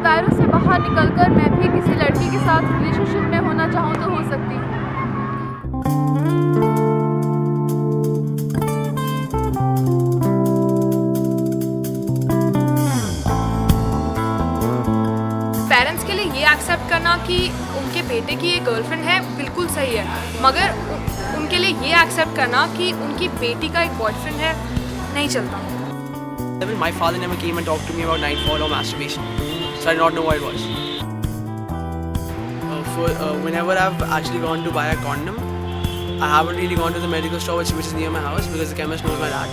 दायरों से बाहर निकलकर मैं भी किसी लड़की के साथ रिलेशनशिप में होना चाहूँ तो हो सकती हूँ। पेरेंट्स के लिए ये एक्सेप्ट करना कि उनके बेटे की एक गर्लफ्रेंड है बिल्कुल सही है, मगर उनके लिए ये एक्सेप्ट करना कि उनकी बेटी का एक बॉयफ्रेंड है नहीं चलता। My father never came and talked to me about nightfall or masturbation, so I did not know what it was. Whenever I've actually gone to buy a condom, I haven't really gone to the medical store which is near my house because the chemist knows my dad.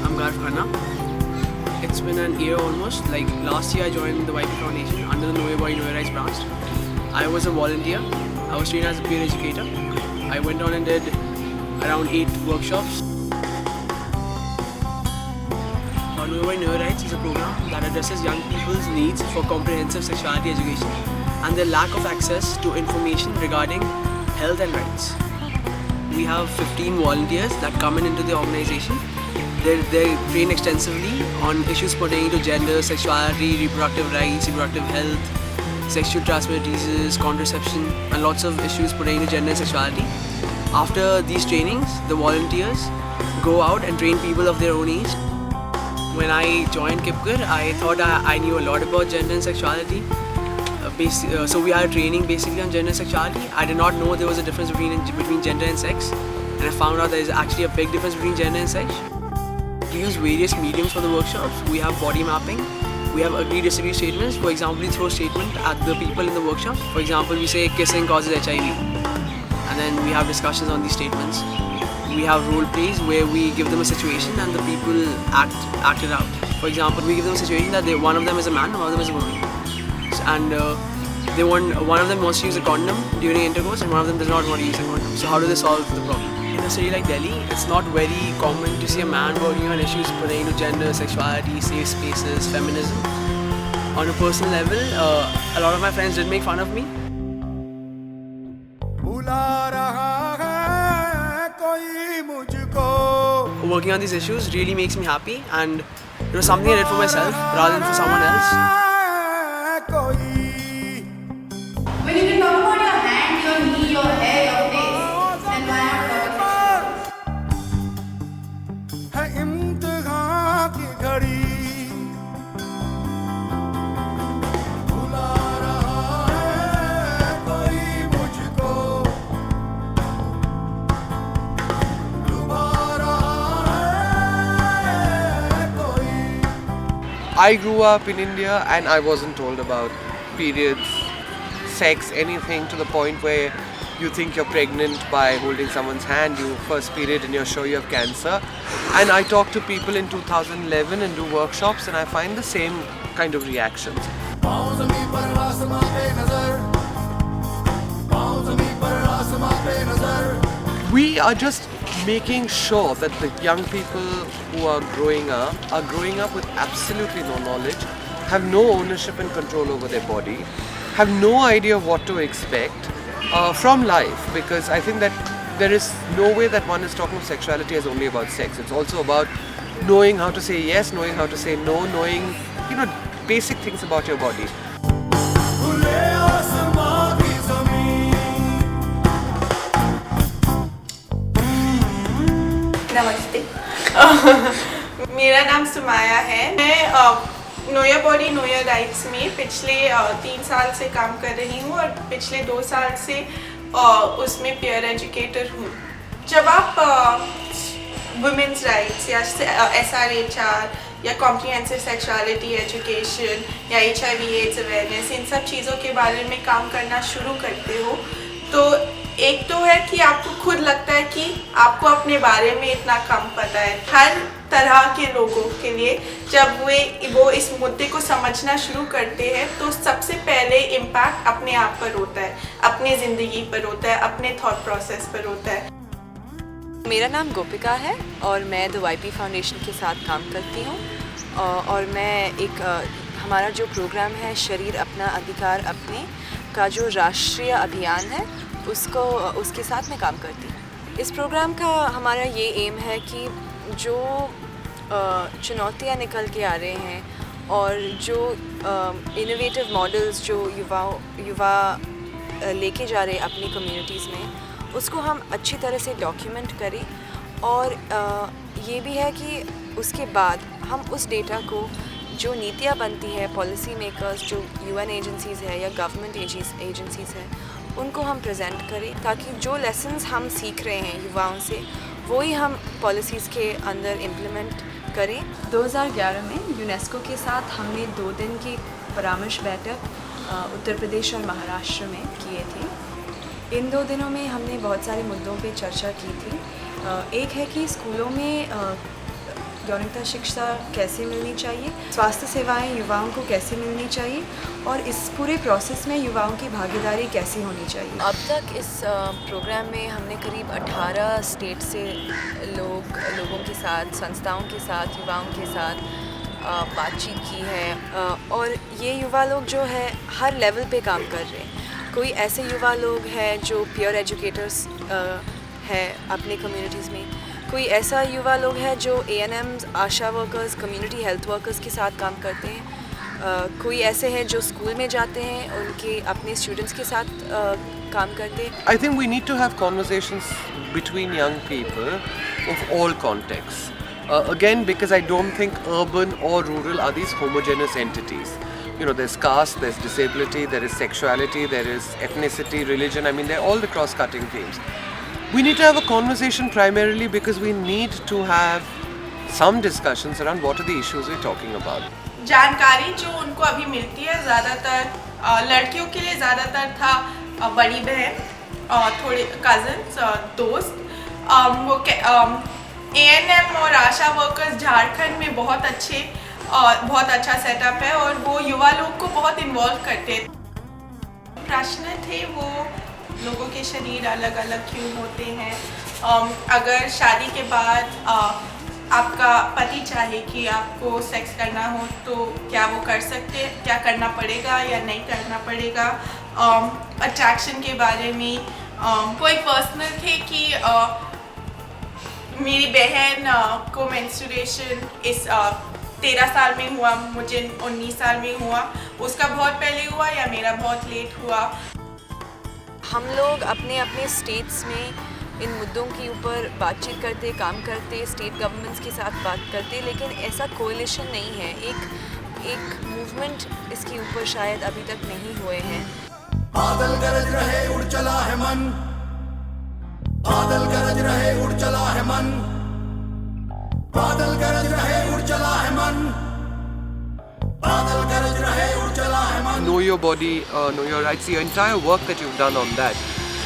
I'm Garv Khanna. It's been an year almost. Like last year I joined the YP Foundation under the Know Your Body Know Your Rights branch. I was a volunteer. I was trained as a peer educator. I went on and did around 8 workshops. Know Your Body Know Your Rights is a program that addresses young people's needs for comprehensive sexuality education and their lack of access to information regarding health and rights. We have 15 volunteers that come into the organization. They're trained extensively on issues pertaining to gender, sexuality, reproductive rights, reproductive health, sexual transmitted diseases, contraception, and lots of issues pertaining to gender and sexuality. After these trainings, the volunteers go out and train people of their own age. When I joined KYBKYR, I thought I knew a lot about gender and sexuality. So we are training basically on gender and sexuality. I did not know there was a difference between gender and sex, and I found out there is actually a big difference between gender and sex. We use various mediums for the workshops. We have body mapping. We have agree disagree statements. For example, we throw a statement at the people in the workshop. For example, we say kissing causes HIV, and then we have discussions on these statements. We have role plays where we give them a situation and the people act it out. For example, we give them a situation that one of them is a man, one of them is a woman, and one of them wants to use a condom during intercourse, and one of them does not want to use a condom. So how do they solve the problem? In a city like Delhi, it's not very common to see a man working on issues pertaining to gender, sexuality, safe spaces, feminism. On a personal level, a lot of my friends did make fun of me. Working on these issues really makes me happy, and it was something I did for myself rather than for someone else. When you can talk about your hand, your knee, your hair, your face, then why not talk I grew up in India and I wasn't told about periods, sex, anything to the point where you think you're pregnant by holding someone's hand, you first period and you're sure you have cancer. And I talk to people in 2011 and do workshops and I find the same kind of reactions. We are just making sure that the young people who are growing up with absolutely no knowledge, have no ownership and control over their body, have no idea what to expect from life, because I think that there is no way that one is talking of sexuality as only about sex. It's also about knowing how to say yes, knowing how to say no, knowing, basic things about your body. नमस्ते मेरा नाम सुमाया है। मैं know your body know your rights में पिछले 3 साल से काम कर रही हूँ और पिछले 2 साल से उसमें पीयर एजुकेटर हूँ। जब आप वुमेन्स राइट्स या SRHR या कॉम्प्रिहेंसिव सेक्सुअलिटी एजुकेशन या HIV एड्स अवेयरनेस इन सब चीज़ों के बारे में काम करना शुरू करते हो तो एक तो है कि आपको खुद लगता है कि आपको अपने बारे में इतना कम पता है। हर तरह के लोगों के लिए जब वो इस मुद्दे को समझना शुरू करते हैं तो सबसे पहले इम्पैक्ट अपने आप पर होता है, अपनी ज़िंदगी पर होता है, अपने थॉट प्रोसेस पर होता है। मेरा नाम गोपिका है और मैं द YP फाउंडेशन के साथ काम करती हूँ और मैं हमारा जो प्रोग्राम है शरीर अपना अधिकार अपने का जो राष्ट्रीय अभियान है उसके साथ मैं काम करती हूँ। इस प्रोग्राम का हमारा ये एम है कि जो चुनौतियाँ निकल के आ रहे हैं और जो इनोवेटिव मॉडल्स जो युवा लेके जा रहे हैं अपनी कम्युनिटीज़ में, उसको हम अच्छी तरह से डॉक्यूमेंट करें। और ये भी है कि उसके बाद हम उस डेटा को जो नीतियाँ बनती है, पॉलिसी मेकर्स जो UN एजेंसीज़ है या गवर्नमेंट एजेंसीज़ हैं, उनको हम प्रेजेंट करें ताकि जो लेसन्स हम सीख रहे हैं युवाओं से वो ही हम पॉलिसीज़ के अंदर इम्प्लीमेंट करें। 2011 में यूनेस्को के साथ हमने 2 दिन की परामर्श बैठक उत्तर प्रदेश और महाराष्ट्र में किए थे। इन 2 दिनों में हमने बहुत सारे मुद्दों पे चर्चा की थी। एक है कि स्कूलों में यौनिकता शिक्षा कैसे मिलनी चाहिए, स्वास्थ्य सेवाएं युवाओं को कैसे मिलनी चाहिए और इस पूरे प्रोसेस में युवाओं की भागीदारी कैसी होनी चाहिए। अब तक इस प्रोग्राम में हमने करीब 18 स्टेट से लोगों के साथ, संस्थाओं के साथ, युवाओं के साथ बातचीत की है। और ये युवा लोग जो है हर लेवल पे काम कर रहे हैं। कोई ऐसे युवा लोग हैं जो पीयर एजुकेटर्स है अपने कम्युनिटीज़ में, कोई ऐसा युवा लोग है जो ANMs, आशा वर्कर्स, कम्युनिटी हेल्थ वर्कर्स के साथ काम करते हैं, कोई ऐसे हैं जो स्कूल में जाते हैं, उनके अपने स्टूडेंट्स के साथ काम करते हैं। I think we need to have conversations between young people of all contexts. Again, because I don't think urban or rural are these homogeneous entities. You know, there's caste, there's disability, there is sexuality, there is ethnicity, religion. I mean, they're all the cross-cutting themes. We need to have a conversation primarily because we need to have some discussions around what are the issues we're talking about. जानकारी जो उनको अभी मिलती है ज़्यादातर लड़कियों के लिए ज़्यादातर था बड़ी बहन, थोड़े कज़न्स, दोस्त। वो ANM और आशा वर्कर्स झारखंड में बहुत अच्छा सेटअप है और वो युवा लोग को बहुत इन्वॉल्व करते हैं। प्रश्न थे वो लोगों के शरीर अलग अलग क्यों होते हैं, अगर शादी के बाद आपका पति चाहे कि आपको सेक्स करना हो तो क्या वो कर सकते, क्या करना पड़ेगा या नहीं करना पड़ेगा। अट्रैक्शन के बारे में कोई पर्सनल थे कि मेरी बहन को मेंस्ट्रुएशन इस 13 साल में हुआ, मुझे 19 साल में हुआ, उसका बहुत पहले हुआ या मेरा बहुत लेट हुआ। हम लोग अपने अपने स्टेट्स में इन मुद्दों के ऊपर बातचीत करते, काम करते, स्टेट गवर्नमेंट्स के साथ बात करते, लेकिन ऐसा कोalition नहीं है, एक मूवमेंट इसके ऊपर शायद अभी तक नहीं हुए हैं। बादल गरज रहे उड़ चला है मन, बादल गरज रहे उड़ चला है मन, बादल गरज रहे उड़ चला है मन, बादल गरज रहे उड़ चला है मन। Know your body, know your rights. The entire work that you've done on that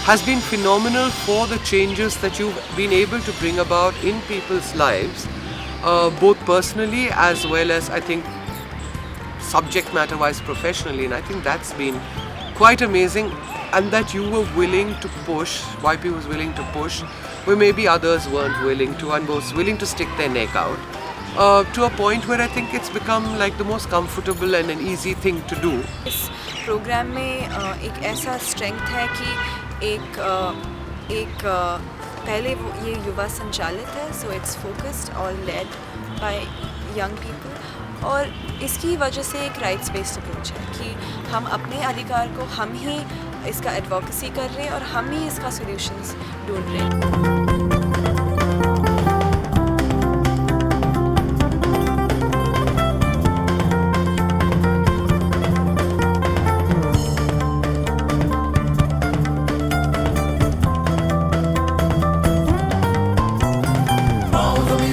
has been phenomenal for the changes that you've been able to bring about in people's lives, both personally as well as I think subject matter wise professionally, and I think that's been quite amazing. And that you were willing to push, YP was willing to push, where maybe others weren't willing to and was willing to stick their neck out, to a point where I think it's become like the most comfortable and an easy thing to do. इस programme में एक ऐसा strength है कि एक पहले वो ये युवा संचालित है, सो इट्स फोकस्ड और लेड बाय यंग पीपल, और इसकी वजह से एक राइट्स बेस्ड अप्रोच है कि हम अपने अधिकार को हम ही इसका एडवोकेसी कर रहे हैं और हम ही इसका सॉल्यूशंस ढूंढ रहे हैं।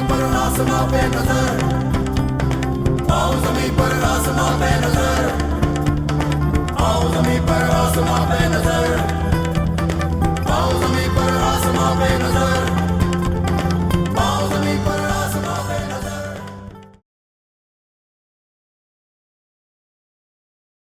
पर आसमां पे नजर, आओ ज़मीं पर आसमां पे